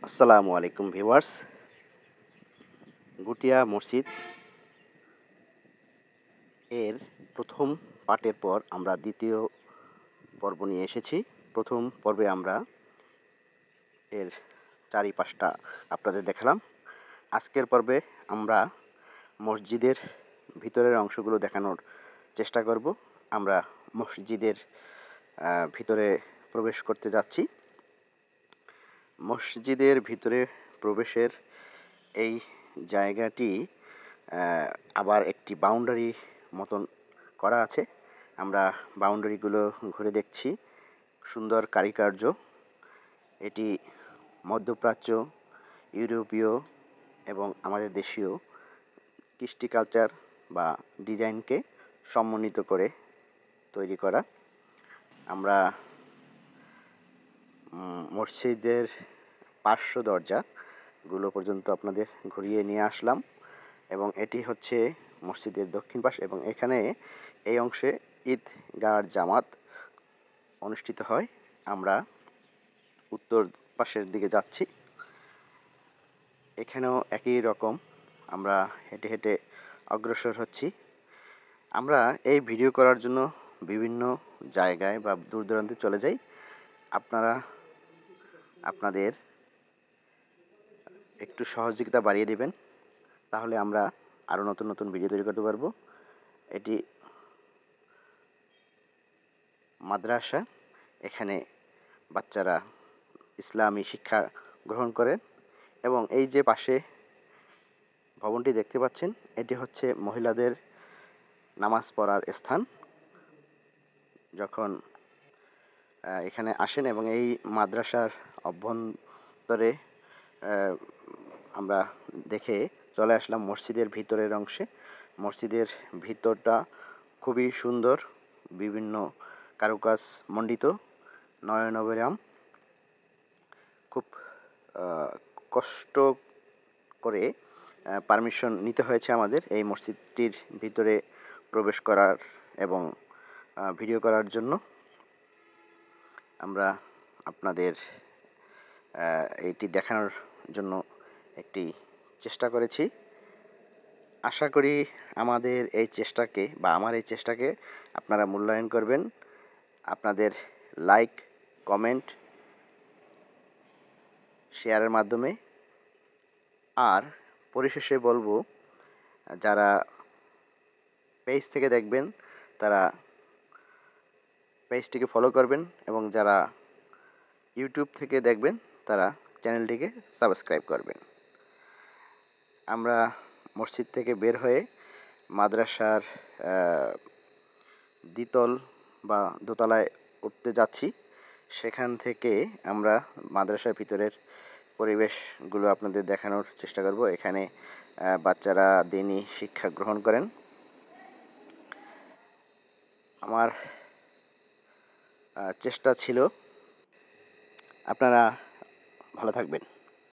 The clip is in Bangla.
আসসালামু আলাইকুম ভিউয়ার্স। গুটিয়া মসজিদ এর প্রথম পার্টের পর আমরা দ্বিতীয় পর্ব নিয়ে এসেছি। প্রথম পর্বে আমরা এর চারিপাশটা আপনাদের দেখালাম। আজকের পর্বে আমরা মসজিদের ভিতরের অংশগুলো দেখানোর চেষ্টা করব। আমরা মসজিদের ভিতরে প্রবেশ করতে যাচ্ছি। মসজিদের ভিতরে প্রবেশের এই জায়গাটি আবার একটি বাউন্ডারি মতন করা আছে। আমরা বাউন্ডারিগুলো ঘুরে দেখছি। সুন্দর কারুকার্য। এটি মধ্যপ্রাচ্য, ইউরোপীয় এবং আমাদের দেশীয় কৃষ্টি কালচার বা ডিজাইনকে সমন্বিত করে তৈরি করা। আমরা মসজিদের পার্শ্ব দরজাগুলো পর্যন্ত আপনাদের ঘুরিয়ে নিয়ে আসলাম এবং এটি হচ্ছে মসজিদের দক্ষিণ পাশ এবং এখানে এই অংশে ঈদগাহর জামাত অনুষ্ঠিত হয়। আমরা উত্তর পাশের দিকে যাচ্ছি। এখানেও একই রকম আমরা হেঁটে হেঁটে অগ্রসর হচ্ছি। আমরা এই ভিডিও করার জন্য বিভিন্ন জায়গায় বা দূর দূরান্তে চলে যাই। আপনারা আপনাদের একটু সহযোগিতা বাড়িয়ে দিবেন, তাহলে আমরা আরও নতুন নতুন ভিডিও তৈরি করতে পারবো। এটি মাদ্রাসা। এখানে বাচ্চারা ইসলামী শিক্ষা গ্রহণ করেন এবং এই যে পাশে ভবনটি দেখতে পাচ্ছেন, এটি হচ্ছে মহিলাদের নামাজ পড়ার স্থান। যখন এখানে আসেন এবং এই মাদ্রাসার অভ্যন্তরে আমরা দেখে চলে আসলাম মসজিদের ভিতরের অংশে। মসজিদের ভিতরটা খুবই সুন্দর, বিভিন্ন কারুকাজ মণ্ডিত, নয়নাভিরাম। খুব কষ্ট করে পারমিশন নিতে হয়েছে আমাদের এই মসজিদটির ভিতরে প্রবেশ করার এবং ভিডিও করার জন্য। আমরা আপনাদের এইটি দেখানোর জন্য একটি চেষ্টা করেছি। আশা করি আমাদের এই চেষ্টাকে বা আমার এই চেষ্টাকে আপনারা মূল্যায়ন করবেন আপনাদের লাইক, কমেন্ট, শেয়ারের মাধ্যমে। আর পরিশেষে বলবো, যারা পেজ থেকে দেখবেন তারা পেজটিকে ফলো করবেন এবং যারা ইউটিউব থেকে দেখবেন তারা চ্যানেলটিকে সাবস্ক্রাইব করবেন। আমরা মসজিদ থেকে বের হয়ে মাদ্রাসার দ্বিতল বা দোতলায় উঠতে যাচ্ছি। সেখান থেকে আমরা মাদ্রাসার ভিতরের পরিবেশগুলো আপনাদের দেখানোর চেষ্টা করব। এখানে বাচ্চারা দ্বীনি শিক্ষা গ্রহণ করেন। আমার চেষ্টা ছিল। আপনারা ভালো থাকবেন।